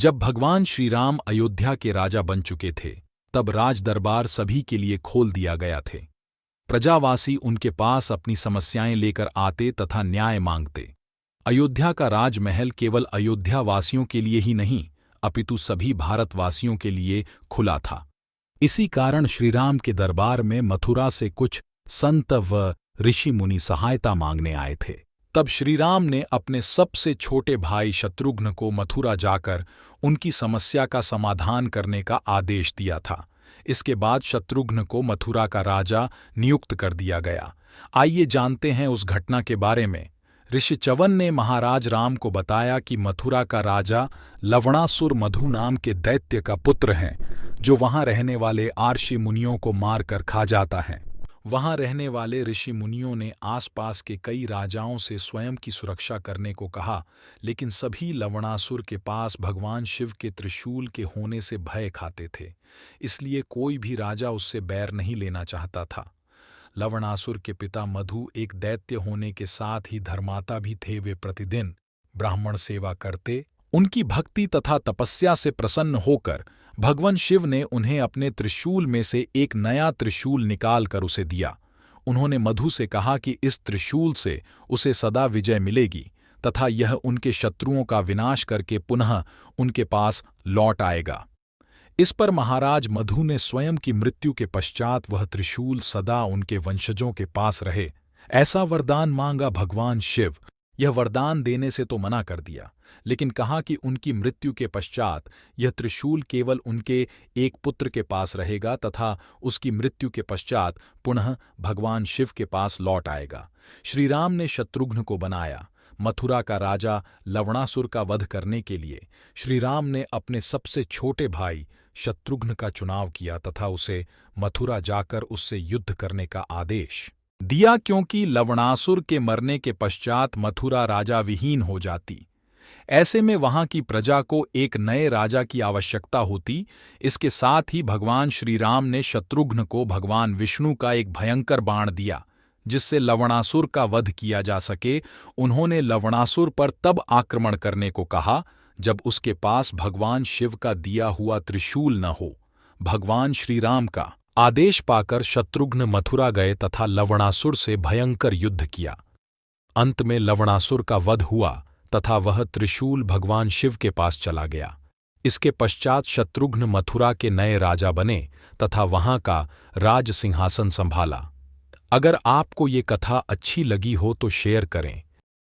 जब भगवान श्री राम अयोध्या के राजा बन चुके थे, तब राज दरबार सभी के लिए खोल दिया गया थे। प्रजावासी उनके पास अपनी समस्याएं लेकर आते तथा न्याय मांगते। अयोध्या का राजमहल केवल अयोध्या वासियों के लिए ही नहीं, अपितु सभी भारतवासियों के लिए खुला था। इसी कारण श्रीराम के दरबार में मथुरा से कुछ संत व ऋषि मुनि सहायता मांगने आए थे। तब श्रीराम ने अपने सबसे छोटे भाई शत्रुघ्न को मथुरा जाकर उनकी समस्या का समाधान करने का आदेश दिया था। इसके बाद शत्रुघ्न को मथुरा का राजा नियुक्त कर दिया गया। आइए जानते हैं उस घटना के बारे में। ऋषि च्यवन ने महाराज राम को बताया कि मथुरा का राजा लवणासुर मधु नाम के दैत्य का पुत्र है, जो वहां रहने वाले आर्षि मुनियों को मारकर खा जाता है। वहां रहने वाले ऋषि मुनियों ने आसपास के कई राजाओं से स्वयं की सुरक्षा करने को कहा, लेकिन सभी लवणासुर के पास भगवान शिव के त्रिशूल के होने से भय खाते थे, इसलिए कोई भी राजा उससे बैर नहीं लेना चाहता था। लवणासुर के पिता मधु एक दैत्य होने के साथ ही धर्माता भी थे। वे प्रतिदिन ब्राह्मण सेवा करते। उनकी भक्ति तथा तपस्या से प्रसन्न होकर भगवान शिव ने उन्हें अपने त्रिशूल में से एक नया त्रिशूल निकालकर उसे दिया। उन्होंने मधु से कहा कि इस त्रिशूल से उसे सदा विजय मिलेगी तथा यह उनके शत्रुओं का विनाश करके पुनः उनके पास लौट आएगा। इस पर महाराज मधु ने स्वयं की मृत्यु के पश्चात वह त्रिशूल सदा उनके वंशजों के पास रहे, ऐसा वरदान मांगा भगवान शिव। यह वरदान देने से तो मना कर दिया, लेकिन कहा कि उनकी मृत्यु के पश्चात यह त्रिशूल केवल उनके एक पुत्र के पास रहेगा तथा उसकी मृत्यु के पश्चात पुनः भगवान शिव के पास लौट आएगा। श्रीराम ने शत्रुघ्न को बनाया। मथुरा का राजा लवणासुर का वध करने के लिए श्रीराम ने अपने सबसे छोटे भाई शत्रुघ्न का चुनाव किया तथा उसे मथुरा जाकर उससे युद्ध करने का आदेश दिया, क्योंकि लवणासुर के मरने के पश्चात मथुरा राजा विहीन हो जाती। ऐसे में वहां की प्रजा को एक नए राजा की आवश्यकता होती। इसके साथ ही भगवान श्रीराम ने शत्रुघ्न को भगवान विष्णु का एक भयंकर बाण दिया, जिससे लवणासुर का वध किया जा सके। उन्होंने लवणासुर पर तब आक्रमण करने को कहा जब उसके पास भगवान शिव का दिया हुआ त्रिशूल न हो। भगवान श्रीराम का आदेश पाकर शत्रुघ्न मथुरा गए तथा लवणासुर से भयंकर युद्ध किया। अंत में लवणासुर का वध हुआ तथा वह त्रिशूल भगवान शिव के पास चला गया। इसके पश्चात शत्रुघ्न मथुरा के नए राजा बने तथा वहां का राज सिंहासन संभाला। अगर आपको ये कथा अच्छी लगी हो तो शेयर करें।